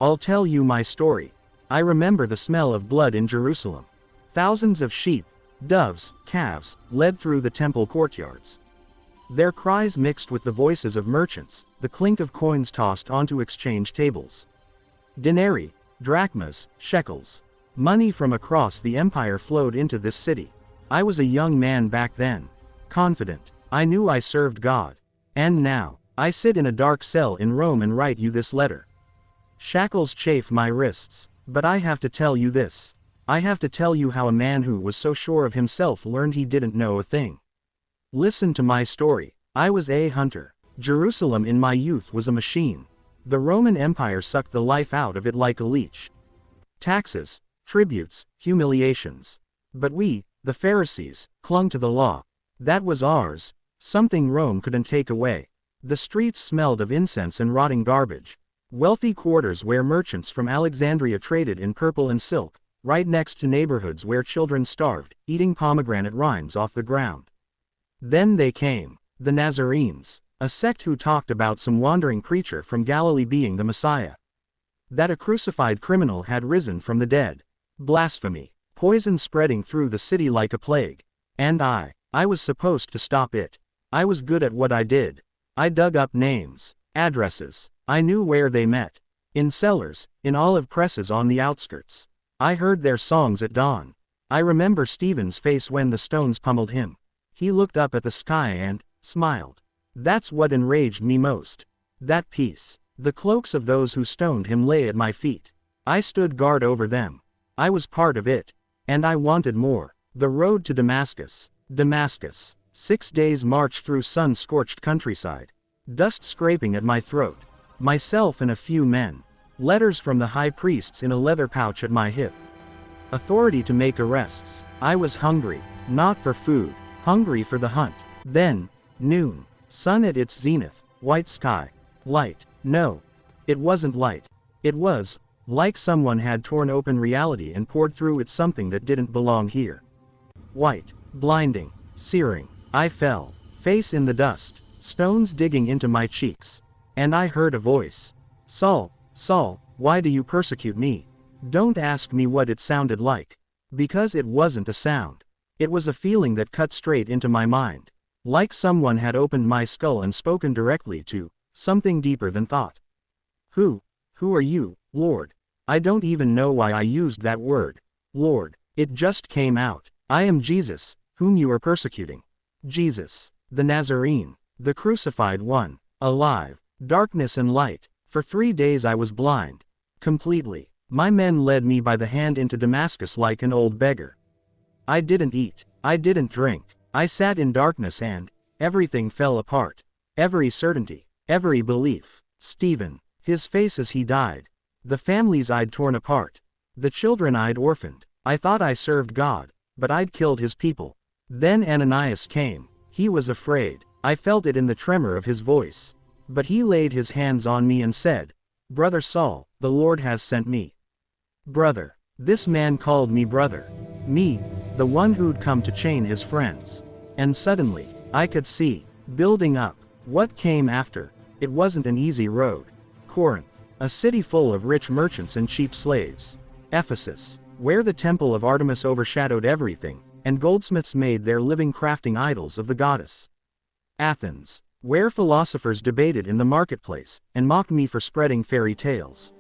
I'll tell you my story. I remember the smell of blood in Jerusalem. Thousands of sheep, doves, calves, led through the temple courtyards. Their cries mixed with the voices of merchants, the clink of coins tossed onto exchange tables. Denarii, drachmas, shekels. Money from across the empire flowed into this city. I was a young man back then. Confident. I knew I served God. And now, I sit in a dark cell in Rome and write you this letter. Shackles chafe my wrists. But I have to tell you this. I have to tell you how a man who was so sure of himself learned he didn't know a thing. Listen to my story. I was a hunter. Jerusalem in my youth was a machine. The Roman Empire sucked the life out of it like a leech. Taxes, tributes, humiliations. But we, the Pharisees, clung to the law. That was ours, something Rome couldn't take away. The streets smelled of incense and rotting garbage. Wealthy quarters where merchants from Alexandria traded in purple and silk, right next to neighborhoods where children starved, eating pomegranate rinds off the ground. Then they came, the Nazarenes, a sect who talked about some wandering preacher from Galilee being the Messiah. That a crucified criminal had risen from the dead. Blasphemy. Poison spreading through the city like a plague. And I was supposed to stop it. I was good at what I did. I dug up names, addresses. I knew where they met. In cellars, in olive presses on the outskirts. I heard their songs at dawn. I remember Stephen's face when the stones pummeled him. He looked up at the sky and smiled. That's what enraged me most. That peace. The cloaks of those who stoned him lay at my feet. I stood guard over them. I was part of it. And I wanted more. The road to Damascus. Damascus. 6 days' march through sun-scorched countryside. Dust scraping at my throat. Myself and a few men. Letters from the high priests in a leather pouch at my hip. Authority to make arrests. I was hungry. Not for food. Hungry for the hunt. Then, noon. Sun at its zenith. White sky. Light. No. It wasn't light. It was like someone had torn open reality and poured through it something that didn't belong here. White. Blinding. Searing. I fell. Face in the dust. Stones digging into my cheeks. And I heard a voice. Saul, Saul, why do you persecute me? Don't ask me what it sounded like. Because it wasn't a sound. It was a feeling that cut straight into my mind. Like someone had opened my skull and spoken directly to something deeper than thought. Who are you, Lord? I don't even know why I used that word. Lord. It just came out. I am Jesus, whom you are persecuting. Jesus, the Nazarene, the crucified one, alive, darkness and light. For 3 days I was blind. Completely. My men led me by the hand into Damascus like an old beggar. I didn't eat. I didn't drink. I sat in darkness and everything fell apart. Every certainty. Every belief. Stephen. His face as he died. The families I'd torn apart. The children I'd orphaned. I thought I served God, but I'd killed his people. Then Ananias came. He was afraid. I felt it in the tremor of his voice. But he laid his hands on me and said, Brother Saul, the Lord has sent me. Brother. This man called me brother. Me, the one who'd come to chain his friends. And suddenly, I could see, building up, what came after. It wasn't an easy road. Corinth, a city full of rich merchants and cheap slaves. Ephesus, where the temple of Artemis overshadowed everything, and goldsmiths made their living crafting idols of the goddess. Athens, where philosophers debated in the marketplace, and mocked me for spreading fairy tales.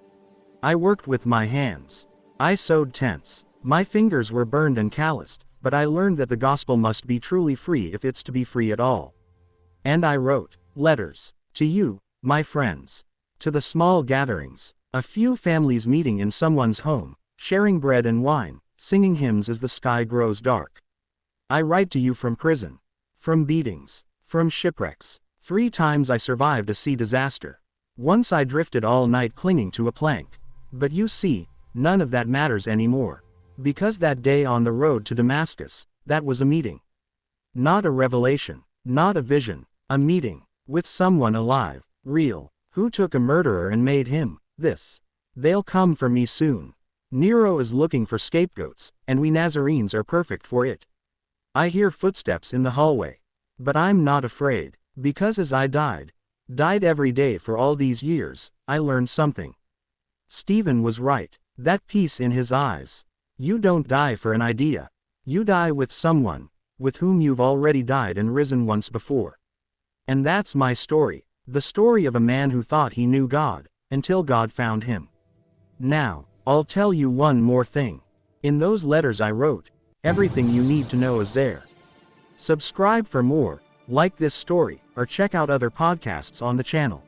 I worked with my hands. I sewed tents. My fingers were burned and calloused, but I learned that the gospel must be truly free if it's to be free at all. And I wrote letters to you, my friends. To the small gatherings, a few families meeting in someone's home, sharing bread and wine, singing hymns as the sky grows dark. I write to you from prison, from beatings, from shipwrecks. 3 times I survived a sea disaster. Once I drifted all night clinging to a plank. But you see, none of that matters anymore. Because that day on the road to Damascus, that was a meeting. Not a revelation, not a vision, a meeting, with someone alive, real, who took a murderer and made him, this. They'll come for me soon. Nero is looking for scapegoats, and we Nazarenes are perfect for it. I hear footsteps in the hallway. But I'm not afraid, because as I died every day for all these years, I learned something. Stephen was right. That peace in his eyes. You don't die for an idea. You die with someone, with whom you've already died and risen once before. And that's my story. The story of a man who thought he knew God, until God found him. Now, I'll tell you one more thing. In those letters I wrote, everything you need to know is there. Subscribe for more, like this story, or check out other podcasts on the channel.